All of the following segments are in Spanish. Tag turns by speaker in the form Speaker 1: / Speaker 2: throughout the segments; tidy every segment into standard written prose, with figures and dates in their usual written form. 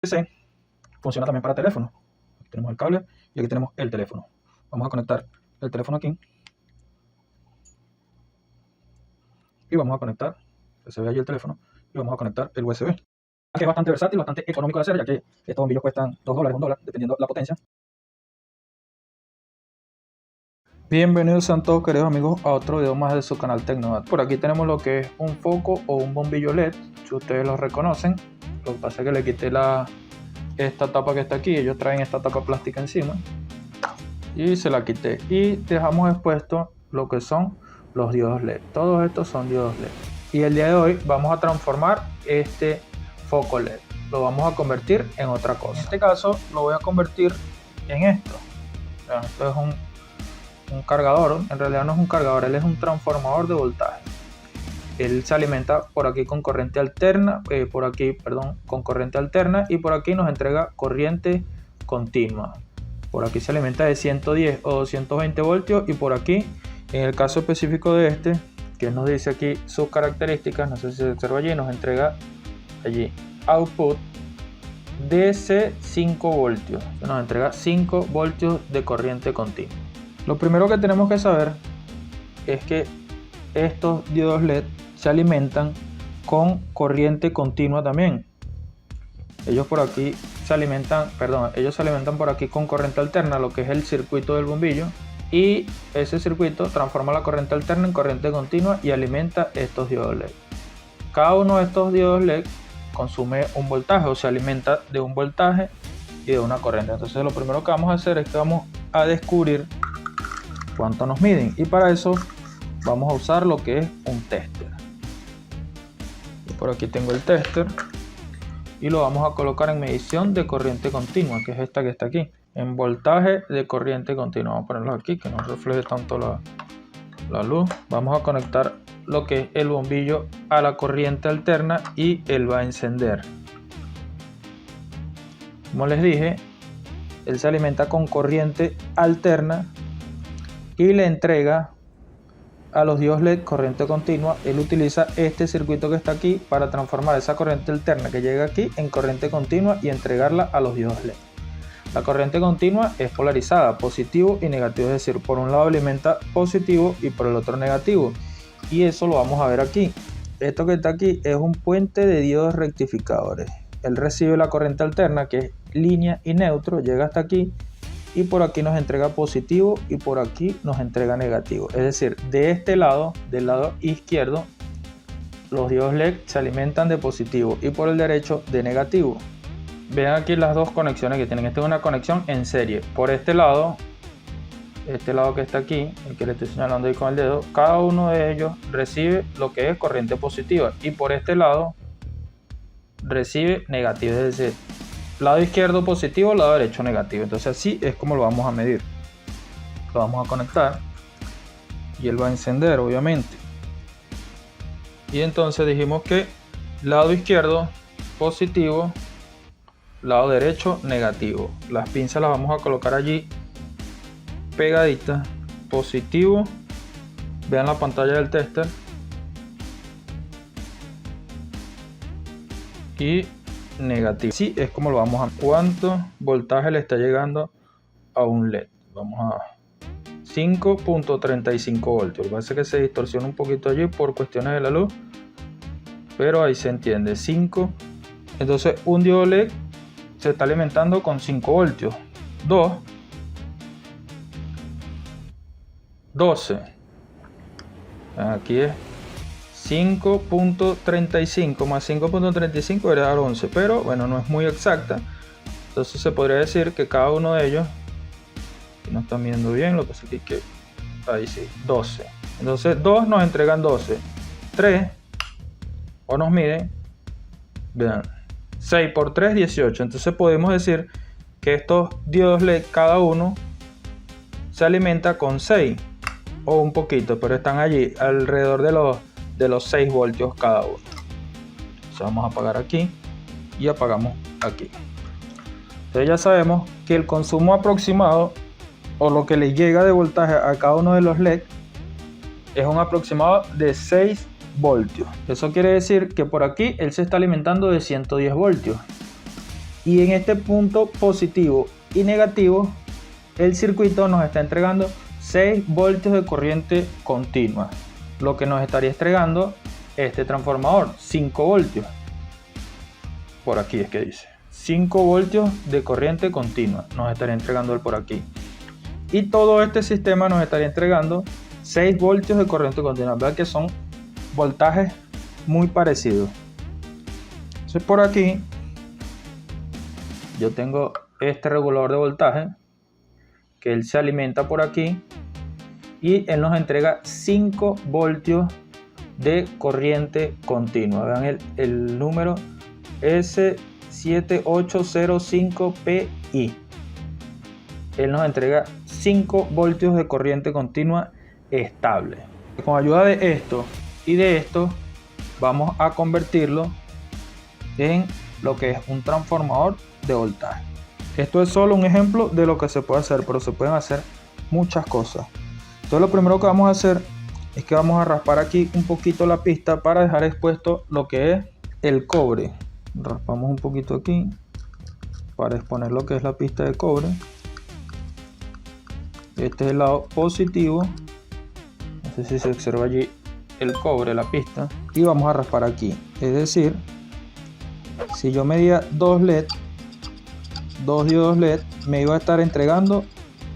Speaker 1: USB-C funciona también para teléfono. Aquí tenemos el cable y aquí tenemos el teléfono. Vamos a conectar el teléfono aquí y vamos a conectar, que se ve allí el teléfono, y vamos a conectar el USB. Que es bastante versátil, bastante económico de hacer, ya que estos bombillos cuestan $2, $1, dependiendo la potencia. Bienvenidos a todos, queridos amigos, a otro video más de su canal Tecnodat. Por aquí tenemos lo que es un foco o un bombillo LED, si ustedes lo reconocen. Lo que pasa es que le quité esta tapa que está aquí. Ellos traen esta tapa plástica encima y se la quité, y dejamos expuesto lo que son los diodos LED. Todos estos son diodos LED, y el día de hoy vamos a transformar este foco LED, lo vamos a convertir en otra cosa. En este caso lo voy a convertir en esto. Esto es un cargador. En realidad no es un cargador, él es un transformador de voltaje. Él se alimenta por aquí con corriente alterna, con corriente alterna, y por aquí nos entrega corriente continua. Por aquí se alimenta de 110 o 220 voltios, y por aquí, en el caso específico de este, que nos dice aquí sus características, no sé si se observa allí, nos entrega allí output DC 5 voltios, nos entrega 5 voltios de corriente continua. Lo primero que tenemos que saber es que estos diodos LED se alimentan con corriente continua también. Ellos se alimentan por aquí con corriente alterna, lo que es el circuito del bombillo, y ese circuito transforma la corriente alterna en corriente continua y alimenta estos diodos LED. Cada uno de estos diodos LED consume un voltaje, o se alimenta de un voltaje y de una corriente. Entonces lo primero que vamos a hacer es que vamos a descubrir cuánto nos miden, y para eso vamos a usar lo que es un tester. Y por aquí tengo el tester y lo vamos a colocar en medición de corriente continua, que es esta que está aquí, en voltaje de corriente continua. Vamos a ponerlo aquí que no refleje tanto la luz. Vamos a conectar lo que es el bombillo a la corriente alterna y él va a encender. Como les dije, él se alimenta con corriente alterna y le entrega a los diodos LED corriente continua. Él utiliza este circuito que está aquí para transformar esa corriente alterna que llega aquí en corriente continua y entregarla a los diodos LED. La corriente continua es polarizada, positivo y negativo, es decir, por un lado alimenta positivo y por el otro negativo, y eso lo vamos a ver aquí. Esto que está aquí es un puente de diodos rectificadores. Él recibe la corriente alterna, que es línea y neutro, llega hasta aquí, y por aquí nos entrega positivo y por aquí nos entrega negativo. Es decir, de este lado, del lado izquierdo, los diodos LED se alimentan de positivo y por el derecho de negativo. Vean aquí las dos conexiones que tienen. Esta es una conexión en serie. Por este lado que está aquí, el que le estoy señalando ahí con el dedo, cada uno de ellos recibe lo que es corriente positiva, y por este lado recibe negativo, es decir, lado izquierdo positivo, lado derecho negativo. Entonces así es como lo vamos a medir. Lo vamos a conectar y él va a encender, obviamente. Y entonces dijimos que lado izquierdo positivo, lado derecho negativo. Las pinzas las vamos a colocar allí pegaditas. Positivo, vean la pantalla del tester, y negativo. Así es como lo vamos a... ¿Cuánto voltaje le está llegando a un LED? Vamos a 5.35 voltios. Parece que se distorsiona un poquito allí por cuestiones de la luz, pero ahí se entiende. 5. Entonces un diodo LED se está alimentando con 5 voltios. 2, 12. Aquí es 5.35 más 5.35 debería dar 11, pero bueno, no es muy exacta. Entonces se podría decir que cada uno de ellos, no están viendo bien, lo que pasa es que ahí sí, 12. Entonces 2 nos entregan 12, 3 o nos miden, vean, 6 por 3, 18. Entonces podemos decir que estos diodos LED cada uno se alimenta con 6 o un poquito, pero están allí alrededor de los 6 voltios cada uno. Entonces vamos a apagar aquí y apagamos aquí. Entonces ya sabemos que el consumo aproximado, o lo que le llega de voltaje a cada uno de los LED, es un aproximado de 6 voltios. Eso quiere decir que por aquí él se está alimentando de 110 voltios. y en este punto positivo y negativo el circuito nos está entregando 6 voltios de corriente continua, lo que nos estaría entregando este transformador, 5 voltios. Por aquí es que dice 5 voltios de corriente continua nos estaría entregando él por aquí, y todo este sistema nos estaría entregando 6 voltios de corriente continua. Vean que son voltajes muy parecidos. Entonces por aquí yo tengo este regulador de voltaje que él se alimenta por aquí y él nos entrega 5 voltios de corriente continua. Vean el número S7805PI. Él nos entrega 5 voltios de corriente continua estable. Con ayuda de esto y de esto vamos a convertirlo en lo que es un transformador de voltaje. Esto es solo un ejemplo de lo que se puede hacer, pero se pueden hacer muchas cosas. Entonces lo primero que vamos a hacer es que vamos a raspar aquí un poquito la pista para dejar expuesto lo que es el cobre. Raspamos un poquito aquí para exponer lo que es la pista de cobre. Este es el lado positivo. No sé si se observa allí el cobre, la pista. Y vamos a raspar aquí. Es decir, si yo medía 2 diodos LED, me iba a estar entregando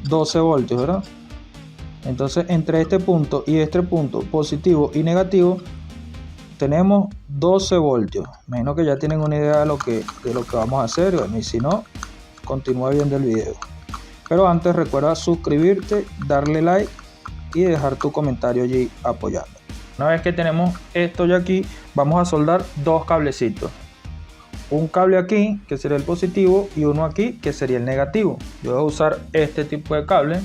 Speaker 1: 12 voltios, ¿verdad? Entonces entre este punto y este punto positivo y negativo tenemos 12 voltios. Imagino que ya tienen una idea de lo que vamos a hacer. Bueno, y si no, continúa viendo el video. Pero antes recuerda suscribirte, darle like y dejar tu comentario allí apoyando. Una vez que tenemos esto ya aquí, vamos a soldar 2 cablecitos. Un cable aquí que sería el positivo y uno aquí que sería el negativo. Yo voy a usar este tipo de cable,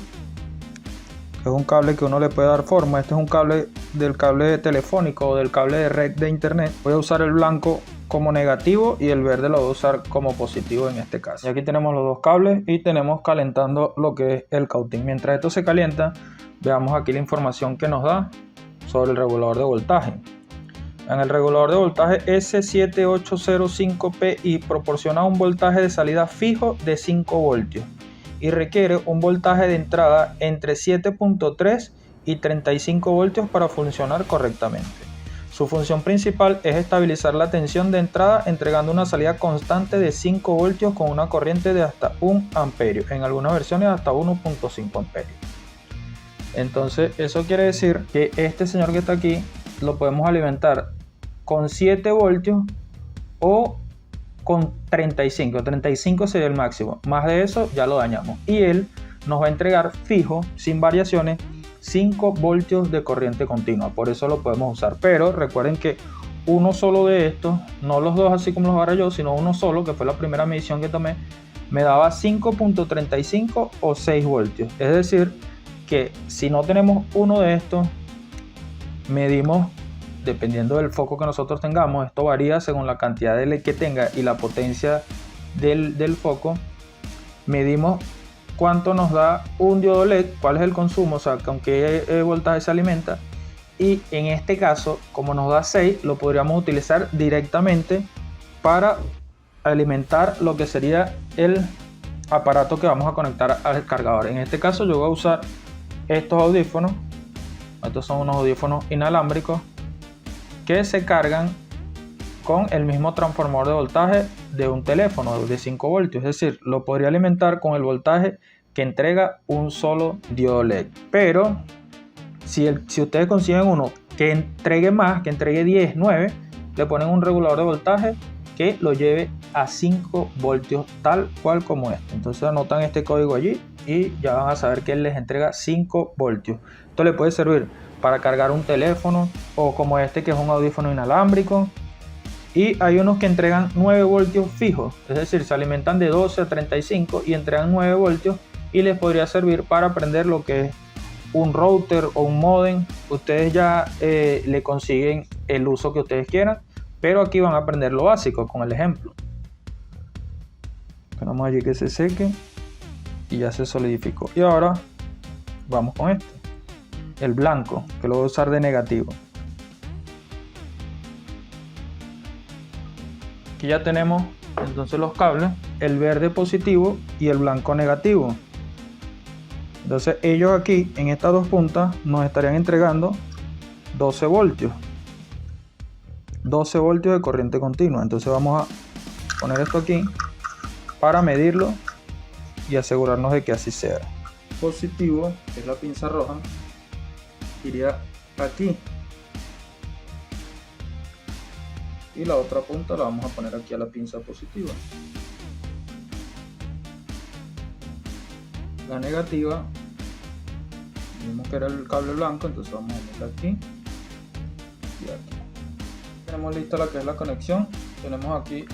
Speaker 1: que es un cable que uno le puede dar forma. Este es un cable del cable telefónico o del cable de red de internet. Voy a usar el blanco como negativo y el verde lo voy a usar como positivo en este caso. Y aquí tenemos los 2 cables y tenemos calentando lo que es el cautín. Mientras esto se calienta, veamos aquí la información que nos da sobre el regulador de voltaje. En el regulador de voltaje S7805PI proporciona un voltaje de salida fijo de 5 voltios y requiere un voltaje de entrada entre 7.3 y 35 voltios para funcionar correctamente. Su función principal es estabilizar la tensión de entrada entregando una salida constante de 5 voltios con una corriente de hasta 1 amperio, en algunas versiones hasta 1.5 amperios. Entonces eso quiere decir que este señor que está aquí lo podemos alimentar con 7 voltios o con 35. 35 sería el máximo. Más de eso ya lo dañamos. Y él nos va a entregar fijo, sin variaciones, 5 voltios de corriente continua. Por eso lo podemos usar. Pero recuerden que uno solo de estos, no los dos así como los agarré yo, sino uno solo, que fue la primera medición que tomé, me daba 5.35 o 6 voltios. Es decir, que si no tenemos uno de estos, medimos dependiendo del foco que nosotros tengamos. Esto varía según la cantidad de LED que tenga y la potencia del foco. Medimos cuánto nos da un diodo LED, cuál es el consumo, o sea, con qué voltaje se alimenta. Y en este caso, como nos da 6, lo podríamos utilizar directamente para alimentar lo que sería el aparato que vamos a conectar al cargador. En este caso yo voy a usar estos audífonos. Estos son unos audífonos inalámbricos que se cargan con el mismo transformador de voltaje de un teléfono de 5 voltios. Es decir, lo podría alimentar con el voltaje que entrega un solo diodo LED. Pero si ustedes consiguen uno que entregue más, que entregue 10, 9, le ponen un regulador de voltaje que lo lleve a 5 voltios tal cual como este. Entonces anotan este código allí y ya van a saber que él les entrega 5 voltios. Esto le puede servir para cargar un teléfono o como este que es un audífono inalámbrico. Y hay unos que entregan 9 voltios fijos, es decir, se alimentan de 12 a 35 y entregan 9 voltios y les podría servir para prender lo que es un router o un modem. Ustedes ya le consiguen el uso que ustedes quieran, pero aquí van a aprender lo básico con el ejemplo. Esperamos allí que se seque y ya se solidificó. Y ahora vamos con este, el blanco, que lo voy a usar de negativo. Aquí ya tenemos entonces los cables el verde positivo y el blanco negativo. Entonces ellos aquí en estas dos puntas nos estarían entregando 12 voltios. 12 voltios de corriente continua. Entonces vamos a poner esto aquí para medirlo y asegurarnos de que así sea. Positivo, que es la pinza roja, iría aquí. Y la otra punta la vamos a poner aquí a la pinza positiva. La negativa, vimos que era el cable blanco, entonces vamos a ponerla aquí y aquí. Tenemos lista la que es la conexión. Tenemos aquí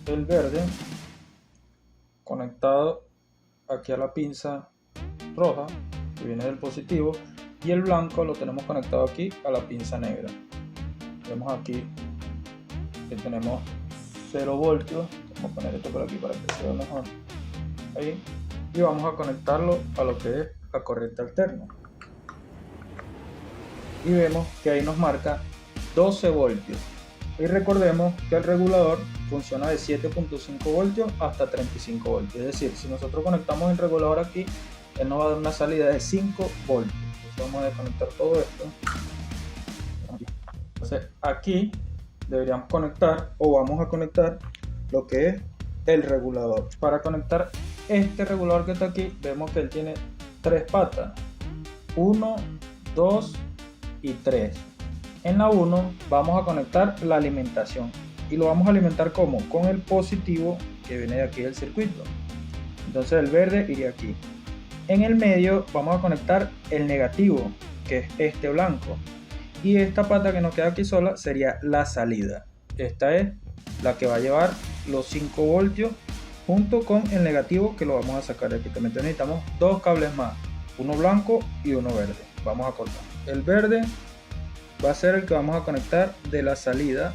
Speaker 1: el verde conectado aquí a la pinza roja que viene del positivo, y el blanco lo tenemos conectado aquí a la pinza negra. Vemos aquí que tenemos 0 voltios. Vamos a poner esto por aquí para que se vea mejor ahí, y vamos a conectarlo a lo que es la corriente alterna, y vemos que ahí nos marca 12 voltios. Y recordemos que el regulador funciona de 7.5 voltios hasta 35 voltios. Es decir, si nosotros conectamos el regulador aquí, él nos va a dar una salida de 5 voltios. Entonces vamos a desconectar todo esto. Entonces aquí deberíamos conectar, o vamos a conectar, lo que es el regulador. Para conectar este regulador que está aquí, vemos que él tiene 3 patas. 1, 2 y 3. En la 1 vamos a conectar la alimentación, y lo vamos a alimentar como con el positivo que viene de aquí del circuito. Entonces el verde iría aquí. En el medio vamos a conectar el negativo, que es este blanco, y esta pata que nos queda aquí sola sería la salida. Esta es la que va a llevar los 5 voltios junto con el negativo, que lo vamos a sacar aquí. También necesitamos 2 cables más, uno blanco y uno verde. Vamos a cortar. El verde va a ser el que vamos a conectar de la salida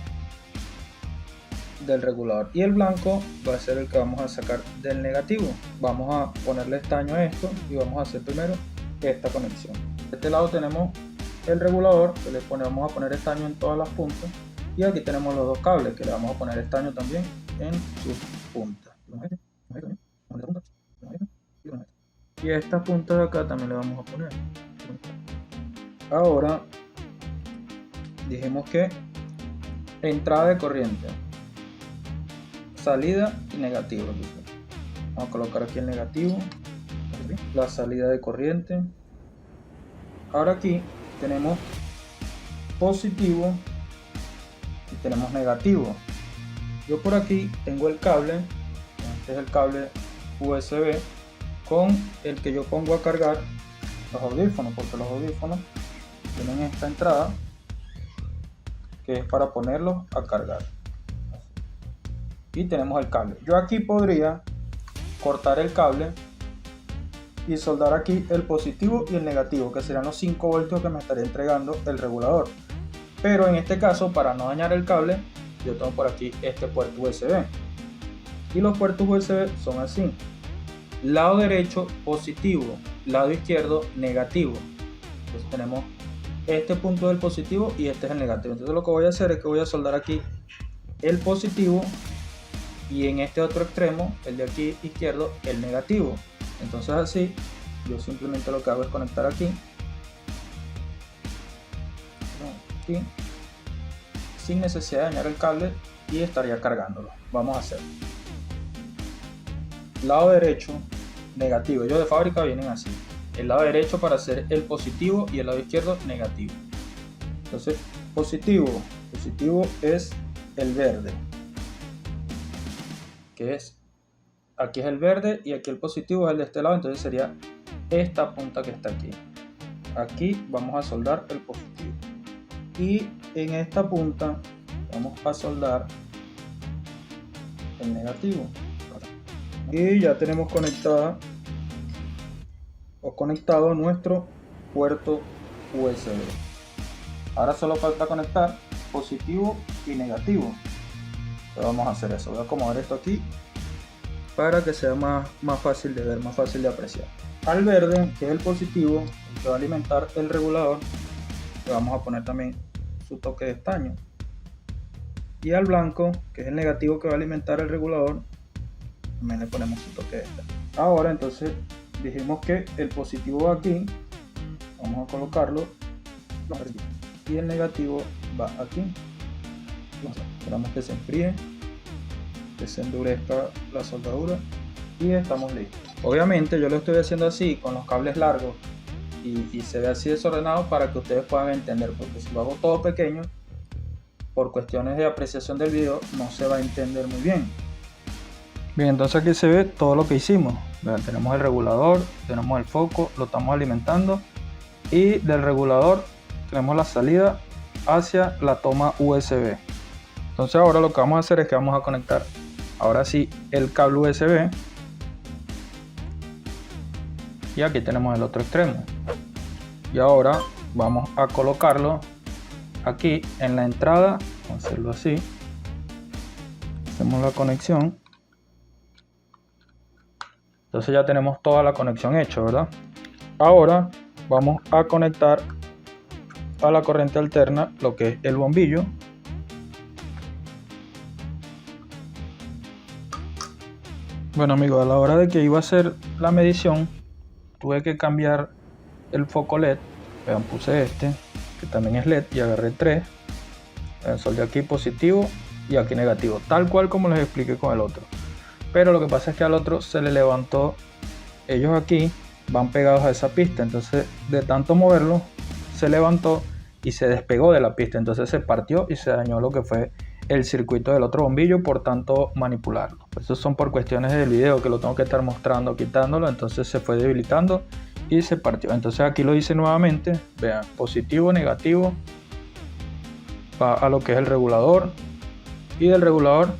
Speaker 1: del regulador, y el blanco va a ser el que vamos a sacar del negativo. Vamos a ponerle estaño a esto y vamos a hacer primero esta conexión. De este lado tenemos el regulador, que vamos a poner estaño en todas las puntas, y aquí tenemos los 2 cables que le vamos a poner estaño también en sus puntas. Y a estas puntas de acá también le vamos a poner. Ahora dijimos que entrada de corriente, salida y negativo. Vamos a colocar aquí el negativo, la salida de corriente. Ahora aquí tenemos positivo y tenemos negativo. Yo por aquí tengo el cable, este es el cable USB con el que yo pongo a cargar los audífonos, porque los audífonos tienen esta entrada que es para ponerlos a cargar, y tenemos el cable. Yo aquí podría cortar el cable y soldar aquí el positivo y el negativo, que serán los 5 voltios que me estaría entregando el regulador. Pero en este caso, para no dañar el cable, yo tengo por aquí este puerto USB, y los puertos USB son así: lado derecho positivo, lado izquierdo negativo. Entonces tenemos este punto del positivo y este es el negativo. Entonces lo que voy a hacer es que voy a soldar aquí el positivo, y en este otro extremo, el de aquí izquierdo, el negativo. Entonces así yo simplemente lo que hago es conectar aquí sin necesidad de dañar el cable, y estaría cargándolo. Vamos a hacer lado derecho negativo. Ellos de fábrica vienen así: el lado derecho para hacer el positivo y el lado izquierdo negativo. Entonces positivo es el verde, que es aquí, es el verde, y aquí el positivo es el de este lado. Entonces sería esta punta que está aquí. Aquí vamos a soldar el positivo, y en esta punta vamos a soldar el negativo, y ya tenemos conectado nuestro puerto USB. Ahora solo falta conectar positivo y negativo. Entonces vamos a hacer eso. Voy a acomodar esto aquí para que sea más fácil de ver, más fácil de apreciar. Al verde, que es el positivo, el que va a alimentar el regulador, le vamos a poner también su toque de estaño. Y al blanco, que es el negativo que va a alimentar el regulador, también le ponemos un toque extra. Ahora entonces dijimos que el positivo va aquí, vamos a colocarlo, y el negativo va aquí. Esperamos que se enfríe, que se endurezca la soldadura y estamos listos. Obviamente yo lo estoy haciendo así con los cables largos y se ve así desordenado para que ustedes puedan entender, porque si lo hago todo pequeño, por cuestiones de apreciación del video no se va a entender muy bien. Bien, entonces aquí se ve todo lo que hicimos. Vean, tenemos el regulador, tenemos el foco, lo estamos alimentando, y del regulador tenemos la salida hacia la toma USB. Entonces ahora lo que vamos a hacer es que vamos a conectar ahora sí el cable USB, y aquí tenemos el otro extremo, y ahora vamos a colocarlo aquí en la entrada. Vamos a hacerlo así, hacemos la conexión. Entonces ya tenemos toda la conexión hecha, ¿verdad? Ahora vamos a conectar a la corriente alterna lo que es el bombillo. Bueno amigos, a la hora de que iba a hacer la medición, tuve que cambiar el foco LED. Vean, puse este, que también es LED, y agarré 3. Vean, soldé aquí positivo y aquí negativo, tal cual como les expliqué con el otro. Pero lo que pasa es que al otro se le levantó, ellos aquí van pegados a esa pista, entonces de tanto moverlo se levantó y se despegó de la pista, entonces se partió y se dañó lo que fue el circuito del otro bombillo por tanto manipularlo. Eso son por cuestiones del video que lo tengo que estar mostrando, quitándolo, entonces se fue debilitando y se partió. Entonces aquí lo hice nuevamente, vean, positivo, negativo, va a lo que es el regulador, y del regulador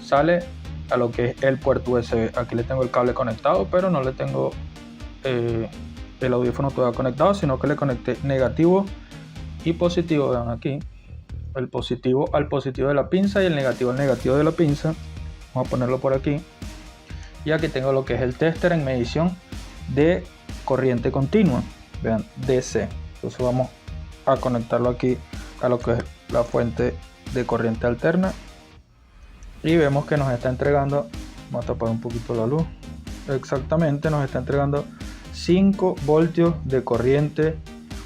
Speaker 1: sale a lo que es el puerto USB. Aquí le tengo el cable conectado, pero no le tengo el audífono todavía conectado, sino que le conecté negativo y positivo. Vean aquí, el positivo al positivo de la pinza y el negativo al negativo de la pinza. Vamos a ponerlo por aquí, y aquí tengo lo que es el tester en medición de corriente continua, vean, DC. Entonces vamos a conectarlo aquí a lo que es la fuente de corriente alterna, y vemos que nos está entregando, vamos a tapar un poquito la luz, exactamente nos está entregando 5 voltios de corriente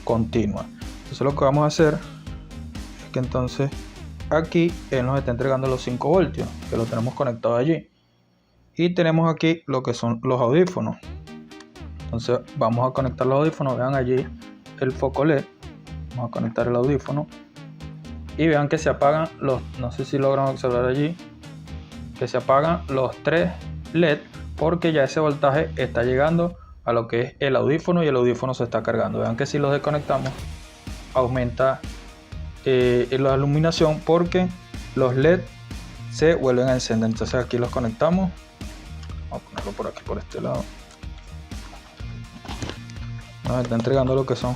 Speaker 1: continua. Entonces lo que vamos a hacer es que entonces aquí él nos está entregando los 5 voltios que lo tenemos conectado allí, y tenemos aquí lo que son los audífonos. Entonces vamos a conectar los audífonos, vean allí el foco LED, vamos a conectar el audífono y vean que se apagan los, no sé si logran observar allí, que se apagan los 3 LED, porque ya ese voltaje está llegando a lo que es el audífono y el audífono se está cargando. Vean que si los desconectamos aumenta la iluminación, porque los LED se vuelven a encender. Entonces aquí los conectamos, vamos a ponerlo por aquí, por este lado, nos está entregando lo que son,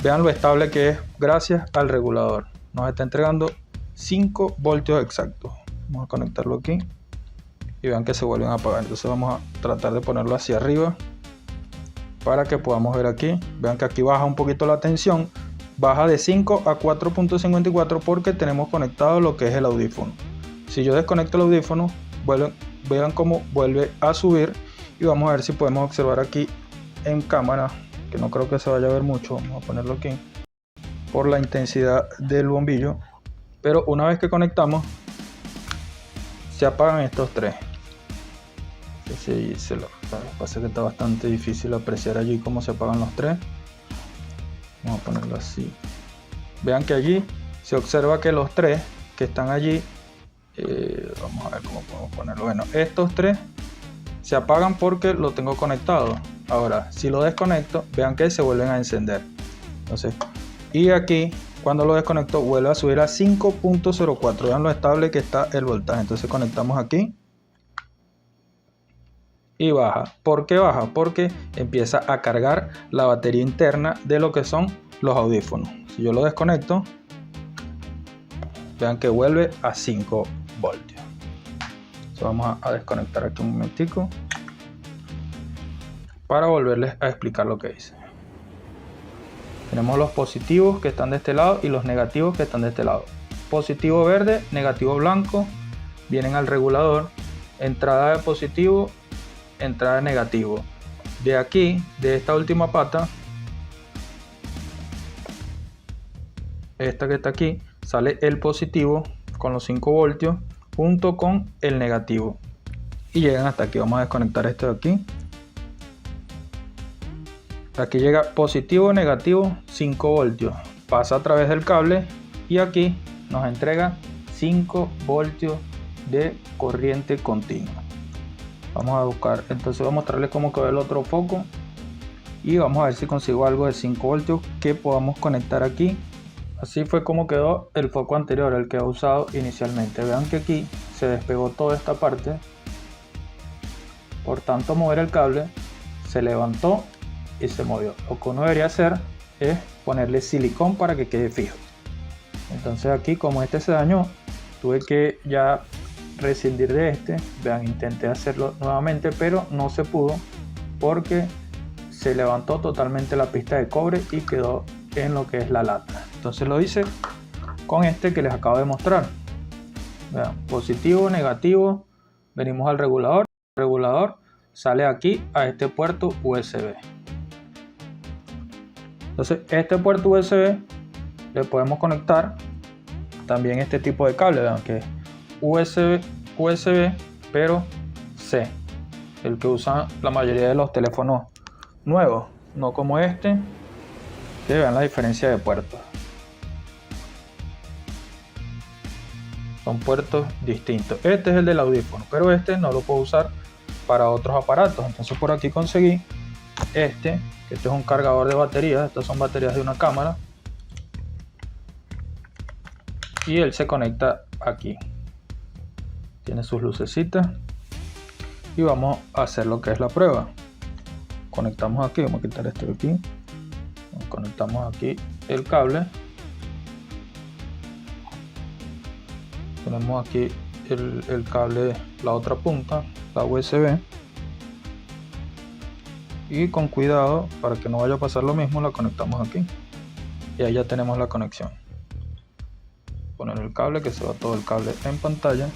Speaker 1: vean lo estable que es gracias al regulador, nos está entregando 5 voltios exactos. Vamos a conectarlo aquí y vean que se vuelven a apagar. Entonces vamos a tratar de ponerlo hacia arriba para que podamos ver aquí. Vean que aquí baja un poquito la tensión, baja de 5 a 4.54 porque tenemos conectado lo que es el audífono. Si yo desconecto el audífono, vean cómo vuelve a subir, y vamos a ver si podemos observar aquí en cámara, que no creo que se vaya a ver mucho, vamos a ponerlo aquí por la intensidad del bombillo, pero una vez que conectamos se apagan estos 3. Sí, lo que pasa es que está bastante difícil apreciar allí cómo se apagan los 3. Vamos a ponerlo así. Vean que allí se observa que los 3 que están allí, vamos a ver cómo podemos ponerlo. Bueno, estos 3 se apagan porque lo tengo conectado. Ahora, si lo desconecto, vean que se vuelven a encender. Entonces, y aquí, cuando lo desconecto, vuelve a subir a 5.04. Vean lo estable que está el voltaje. Entonces, conectamos aquí y baja. ¿Por qué baja? Porque empieza a cargar la batería interna de lo que son los audífonos. Si yo lo desconecto, vean que vuelve a 5 voltios. Entonces vamos a desconectar aquí un momentico para volverles a explicar lo que hice. Tenemos los positivos que están de este lado y los negativos que están de este lado. Positivo verde, negativo blanco, vienen al regulador. Entrada de positivo entrada negativo. De aquí, de esta última pata, esta que está aquí, sale el positivo con los 5 voltios junto con el negativo y llegan hasta aquí. Vamos a desconectar esto de aquí. Aquí llega positivo, negativo, 5 voltios, pasa a través del cable y aquí nos entrega 5 voltios de corriente continua. Vamos a buscar, entonces voy a mostrarles cómo quedó el otro foco y vamos a ver si consigo algo de 5 voltios que podamos conectar aquí. Así fue como quedó el foco anterior, el que he usado inicialmente. Vean que aquí se despegó toda esta parte, por tanto mover el cable se levantó y se movió. Lo que uno debería hacer es ponerle silicón para que quede fijo. Entonces aquí, como este se dañó, tuve que ya rescindir de este. Vean, intenté hacerlo nuevamente pero no se pudo porque se levantó totalmente la pista de cobre y quedó en lo que es la lata. Entonces lo hice con este que les acabo de mostrar. Vean, positivo, negativo, venimos al regulador, el regulador sale aquí a este puerto USB. Entonces este puerto USB le podemos conectar también este tipo de cable. Vean que es USB pero C, el que usan la mayoría de los teléfonos nuevos, no como este, que vean la diferencia de puertos. Son puertos distintos. Este es el del audífono, pero este no lo puedo usar para otros aparatos. Entonces por aquí conseguí este, que este es un cargador de baterías. Estas son baterías de una cámara y él se conecta aquí. Tiene sus lucecitas y vamos a hacer lo que es la prueba. Conectamos aquí, vamos a quitar esto de aquí, conectamos aquí el cable, tenemos aquí el cable, la otra punta, la USB, y con cuidado para que no vaya a pasar lo mismo la conectamos aquí y ahí ya tenemos la conexión. Poner el cable, que se va todo el cable en pantalla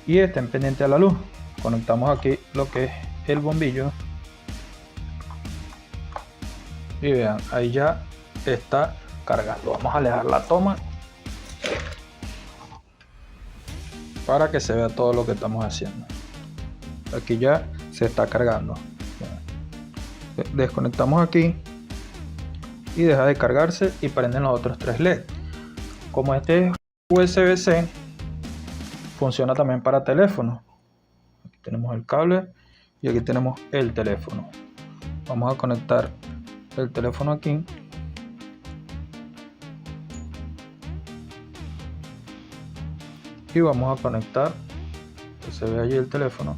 Speaker 1: y estén pendientes a la luz. Conectamos aquí lo que es el bombillo y vean, ahí ya está cargando. Vamos a alejar la toma para que se vea todo lo que estamos haciendo. Aquí ya se está cargando. Desconectamos aquí y deja de cargarse y prenden los otros 3 LED. Como este es USB-C, funciona también para teléfono. Aquí tenemos el cable y aquí tenemos el teléfono. Vamos a conectar el teléfono aquí y vamos a conectar, que se ve allí el teléfono,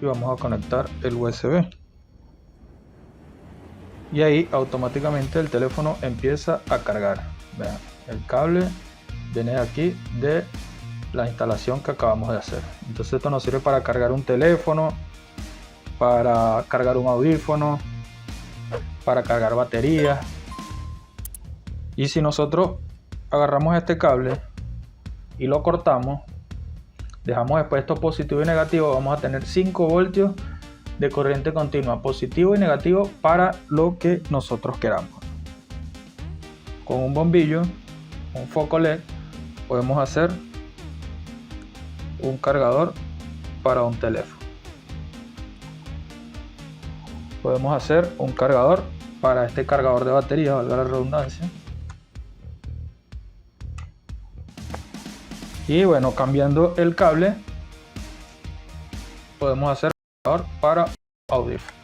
Speaker 1: y vamos a conectar el USB y ahí automáticamente el teléfono empieza a cargar. Vean, el cable viene aquí de la instalación que acabamos de hacer. Entonces esto nos sirve para cargar un teléfono, para cargar un audífono, para cargar baterías. Y si nosotros agarramos este cable y lo cortamos, dejamos después esto positivo y negativo, vamos a tener 5 voltios de corriente continua, positivo y negativo para lo que nosotros queramos. Con un bombillo, un foco LED, podemos hacer un cargador para un teléfono. Podemos hacer un cargador para este cargador de batería, valga la redundancia. Y bueno, cambiando el cable, podemos hacer un cargador para audífono.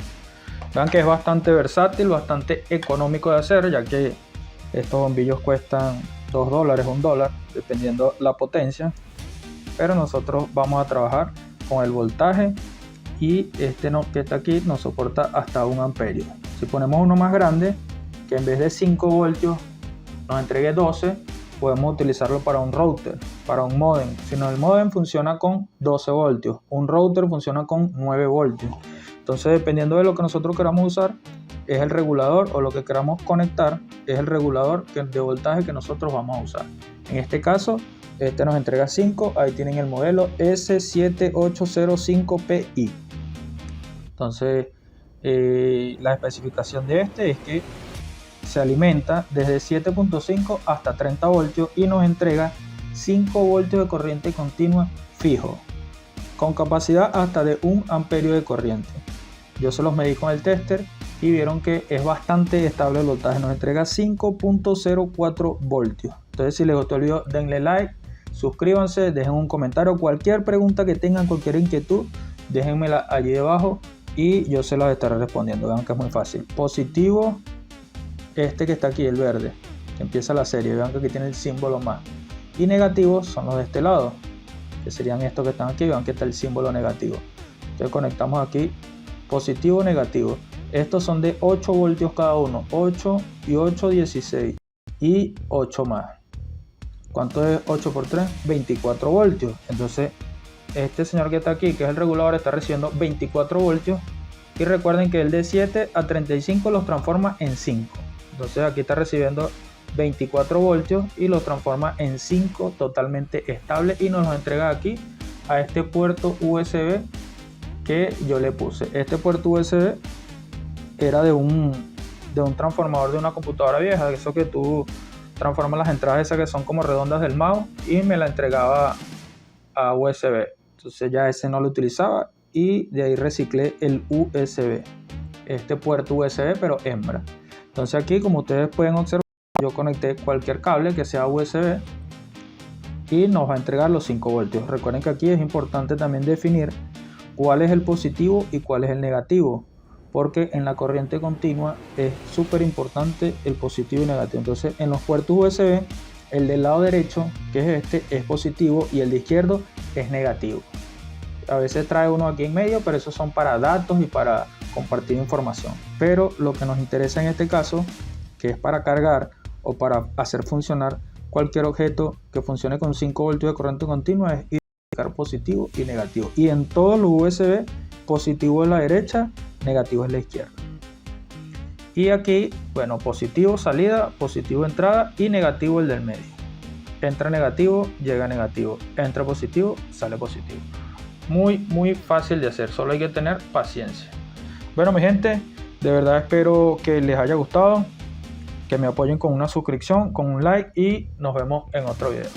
Speaker 1: Vean que es bastante versátil, bastante económico de hacer, ya que estos bombillos cuestan $2, $1, dependiendo la potencia. Pero nosotros vamos a trabajar con el voltaje y este que está aquí nos soporta hasta 1 amperio. Si ponemos uno más grande, que en vez de 5 voltios nos entregue 12, podemos utilizarlo para un router, para un modem. Si no, el modem funciona con 12 voltios, un router funciona con 9 voltios. Entonces, dependiendo de lo que nosotros queramos usar, es el regulador, o lo que queramos conectar es el regulador de voltaje que nosotros vamos a usar. En este caso, este nos entrega 5, ahí tienen el modelo S7805PI. Entonces la especificación de este es que se alimenta desde 7.5 hasta 30 voltios y nos entrega 5 voltios de corriente continua fijo, con capacidad hasta de 1 amperio de corriente. Yo se los medí con el tester y vieron que es bastante estable el voltaje, nos entrega 5.04 voltios. Entonces, si les gustó el video, denle like, suscríbanse, dejen un comentario, cualquier pregunta que tengan, cualquier inquietud, déjenmela allí debajo y yo se las estaré respondiendo. Vean que es muy fácil. Positivo, este que está aquí, el verde, que empieza la serie, vean que aquí tiene el símbolo más. Y negativos son los de este lado, que serían estos que están aquí, vean que está el símbolo negativo. Entonces conectamos aquí, positivo, negativo. Estos son de 8 voltios cada uno, 8 y 8, 16 y 8 más. ¿Cuánto es 8 por 3? 24 voltios. Entonces este señor que está aquí, que es el regulador, está recibiendo 24 voltios. Y recuerden que el de 7 a 35 los transforma en 5. Entonces aquí está recibiendo 24 voltios y los transforma en 5 totalmente estable y nos lo entrega aquí a este puerto USB que yo le puse. Este puerto USB era de un transformador de una computadora vieja, eso que tú transformas las entradas esas que son como redondas del mouse, y me la entregaba a USB. Entonces ya ese no lo utilizaba y de ahí reciclé el USB, este puerto USB pero hembra. Entonces aquí, como ustedes pueden observar, yo conecté cualquier cable que sea USB y nos va a entregar los 5 voltios. Recuerden que aquí es importante también definir cuál es el positivo y cuál es el negativo, porque en la corriente continua es súper importante el positivo y negativo. Entonces en los puertos USB, el del lado derecho, que es este, es positivo y el de izquierdo es negativo. A veces trae uno aquí en medio, pero esos son para datos y para compartir información. Pero lo que nos interesa en este caso, que es para cargar o para hacer funcionar cualquier objeto que funcione con 5 voltios de corriente continua, es identificar positivo y negativo. Y en todos los USB, positivo es la derecha, negativo es la izquierda. Y aquí, bueno, positivo salida, positivo entrada y negativo el del medio. Entra negativo, llega negativo. Entra positivo, sale positivo. Muy fácil de hacer, solo hay que tener paciencia. Bueno, mi gente, de verdad espero que les haya gustado, que me apoyen con una suscripción, con un like y nos vemos en otro video.